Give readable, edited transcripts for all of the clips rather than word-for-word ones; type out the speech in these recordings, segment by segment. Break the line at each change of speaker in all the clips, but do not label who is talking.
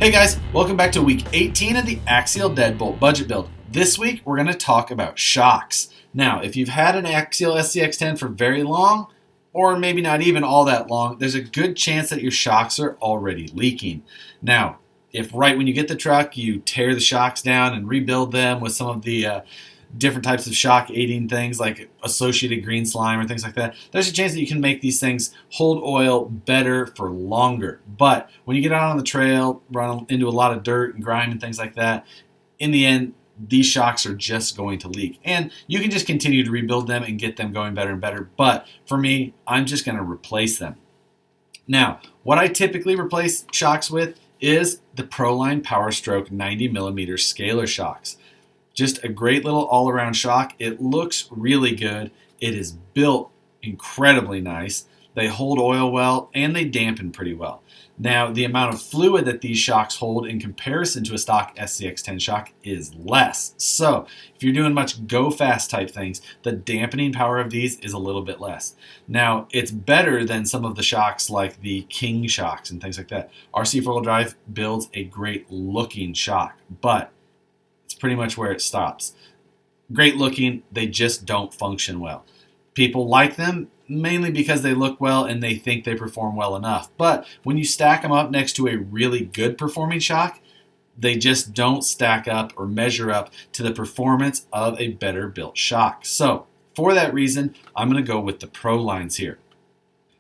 Hey guys, welcome back to week 18 of the Axial Deadbolt budget build. This week we're going to talk about shocks. Now, if you've had an Axial SCX10 for very long, or maybe not even all that long, there's a good chance that your shocks are already leaking. Now, if right when you get the truck you tear the shocks down and rebuild them with some of the different types of shock aiding things like associated green slime or things like that, there's a chance that you can make these things hold oil better for longer. But when you get out on the trail, run into a lot of dirt and grime and things like that, in the end, these shocks are just going to leak. And you can just continue to rebuild them and get them going better and better. But for me, I'm just going to replace them. Now, what I typically replace shocks with is the Proline Powerstroke 90mm scalar shocks. Just a great little all-around shock. It looks really good. It is built incredibly nice. They hold oil well and they dampen pretty well. Now, the amount of fluid that these shocks hold in comparison to a stock SCX10 shock is less. So, if you're doing much go-fast type things, the dampening power of these is a little bit less. Now, it's better than some of the shocks like the King shocks and things like that. RC 4-wheel drive builds a great looking shock, but it's pretty much where it stops. Great looking, they just don't function well. People like them mainly because they look well and they think they perform well enough. But when you stack them up next to a really good performing shock, they just don't stack up or measure up to the performance of a better built shock. So for that reason, I'm going to go with the Prolines here.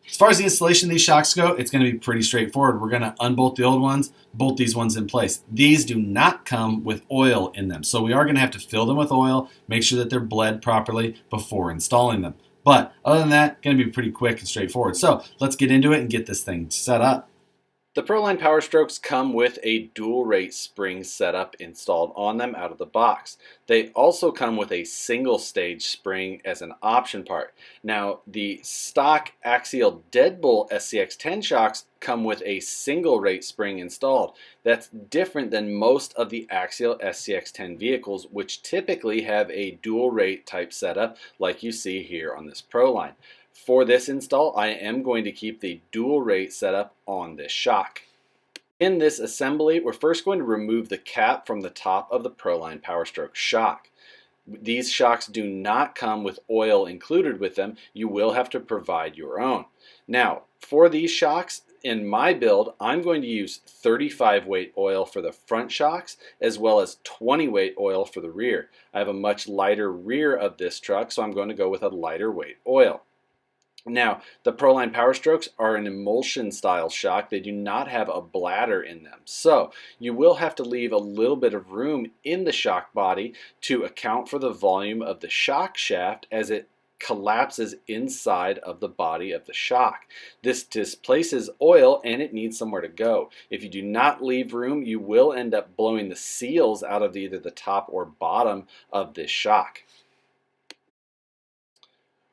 As far as the installation of these shocks go, it's going to be pretty straightforward. We're going to unbolt the old ones, bolt these ones in place. These do not come with oil in them, so we are going to have to fill them with oil, make sure that they're bled properly before installing them. But other than that, going to be pretty quick and straightforward. So let's get into it and get this thing set up. The Proline Powerstrokes come with a dual rate spring setup installed on them out of the box. They also come with a single stage spring as an option part. Now, the stock Axial Deadbolt SCX10 shocks come with a single rate spring installed. That's different than most of the Axial SCX10 vehicles, which typically have a dual rate type setup like you see here on this Proline. For this install, I am going to keep the dual rate setup on this shock. In this assembly, we're first going to remove the cap from the top of the Proline Powerstroke shock. These shocks do not come with oil included with them. You will have to provide your own. Now, for these shocks, in my build, I'm going to use 35 weight oil for the front shocks as well as 20 weight oil for the rear. I have a much lighter rear of this truck, so I'm going to go with a lighter weight oil. Now, the Proline Powerstrokes are an emulsion style shock. They do not have a bladder in them. So you will have to leave a little bit of room in the shock body to account for the volume of the shock shaft as it collapses inside of the body of the shock. This displaces oil and it needs somewhere to go. If you do not leave room, you will end up blowing the seals out of either the top or bottom of this shock.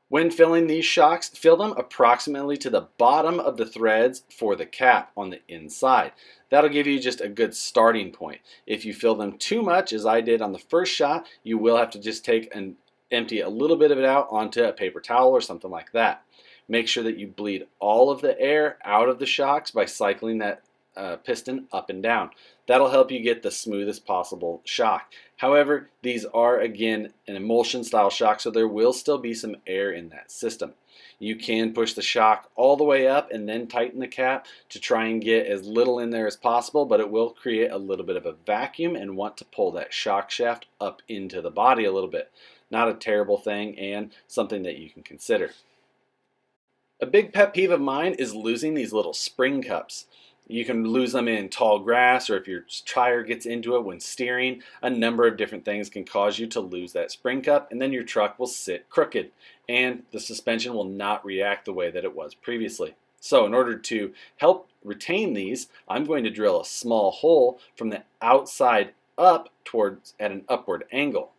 When filling these shocks, fill them approximately to the bottom of the threads for the cap on the inside. That'll give you just a good starting point. If you fill them too much, as I did on the first shot, you will have to just take and empty a little bit of it out onto a paper towel or something like that. Make sure that you bleed all of the air out of the shocks by cycling that piston up and down. That'll help you get the smoothest possible shock. However, these are again an emulsion style shock, so there will still be some air in that system. You can push the shock all the way up and then tighten the cap to try and get as little in there as possible, but it will create a little bit of a vacuum and want to pull that shock shaft up into the body a little bit. Not a terrible thing and something that you can consider. A big pet peeve of mine is losing these little spring cups. You can lose them in tall grass, or if your tire gets into it when steering. A number of different things can cause you to lose that spring cup, and then your truck will sit crooked and the suspension will not react the way that it was previously. So in order to help retain these, I'm going to drill a small hole from the outside up towards at an upward angle.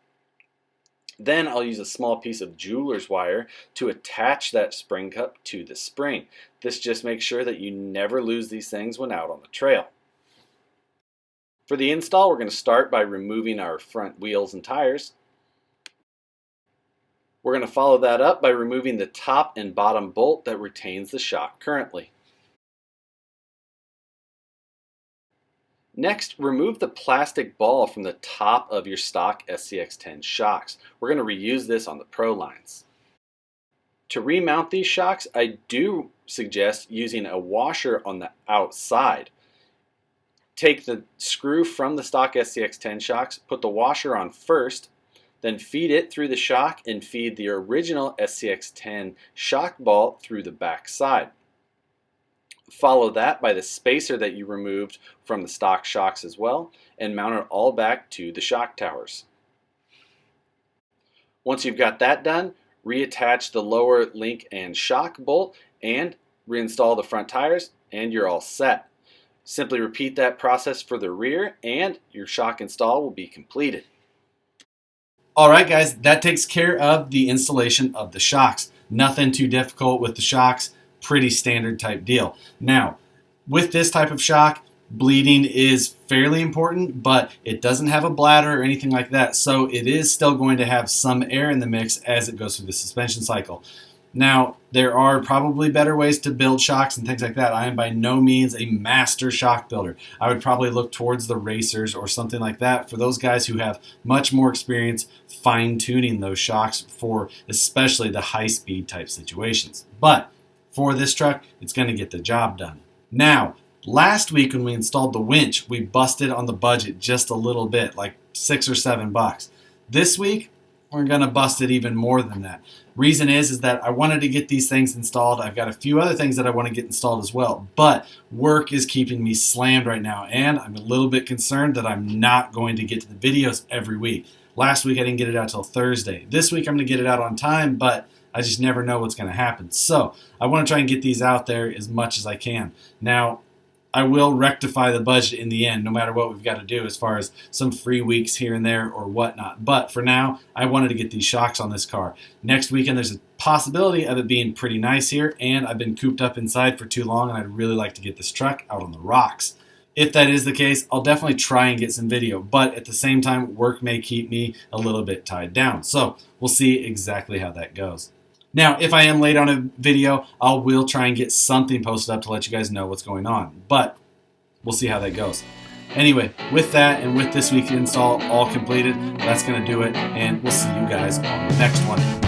Then I'll use a small piece of jeweler's wire to attach that spring cup to the spring. This just makes sure that you never lose these things when out on the trail. For the install, we're going to start by removing our front wheels and tires. We're going to follow that up by removing the top and bottom bolt that retains the shock currently.
Next, remove the plastic ball from the top of your stock SCX-10 shocks. We're going to reuse this on the Pro lines. To remount these shocks, I do suggest using a washer on the outside. Take the screw from the stock SCX-10 shocks, put the washer on first, then feed it through the shock and feed the original SCX-10 shock ball through the back side. Follow that by the spacer that you removed from the stock shocks as well, and mount it all back to the shock towers. Once you've got that done, reattach the lower link and shock bolt and reinstall the front tires, and you're all set. Simply repeat that process for the rear and your shock install will be completed.
Alright guys, that takes care of the installation of the shocks. Nothing too difficult with the shocks, pretty standard type deal. Now, with this type of shock, bleeding is fairly important, but it doesn't have a bladder or anything like that, so it is still going to have some air in the mix as it goes through the suspension cycle. Now, there are probably better ways to build shocks and things like that. I am by no means a master shock builder. I would probably look towards the racers or something like that for those guys who have much more experience fine-tuning those shocks for especially the high-speed type situations. But for this truck, it's going to get the job done. Now, last week when we installed the winch, we busted on the budget just a little bit, like $6 or $7. This week, we're going to bust it even more than that. Reason is that I wanted to get these things installed. I've got a few other things that I want to get installed as well, but work is keeping me slammed right now, and I'm a little bit concerned that I'm not going to get to the videos every week. Last week I didn't get it out till Thursday. This week I'm going to get it out on time, but I just never know what's going to happen. So I want to try and get these out there as much as I can. Now, I will rectify the budget in the end, no matter what we've got to do as far as some free weeks here and there or whatnot. But for now, I wanted to get these shocks on this car. Next weekend, there's a possibility of it being pretty nice here, and I've been cooped up inside for too long, and I'd really like to get this truck out on the rocks. If that is the case, I'll definitely try and get some video, but at the same time, work may keep me a little bit tied down. So we'll see exactly how that goes. Now, if I am late on a video, I will try and get something posted up to let you guys know what's going on. But we'll see how that goes. Anyway, with that and with this week's install all completed, that's going to do it. And we'll see you guys on the next one.